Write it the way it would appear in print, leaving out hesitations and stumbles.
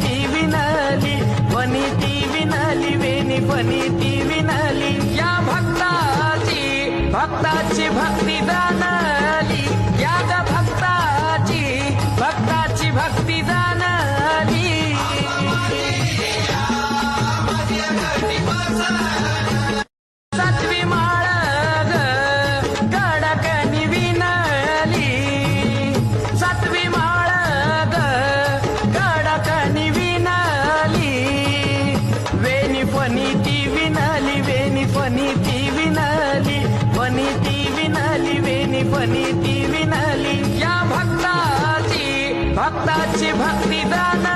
ती विणाली, ती विणाली, वेणी ती विणाली. या भक्ताची भक्ती जाणली, या ग भक्ताची भक्ती जाणली. सातवी माळ ग कडकनी विणली, सातवी माळ ग कडकनी विणली. वेणी ती विणली, वेणी ती विणली, ती विणली, वेणी ती विणली. या भक्ताची भक्ती दान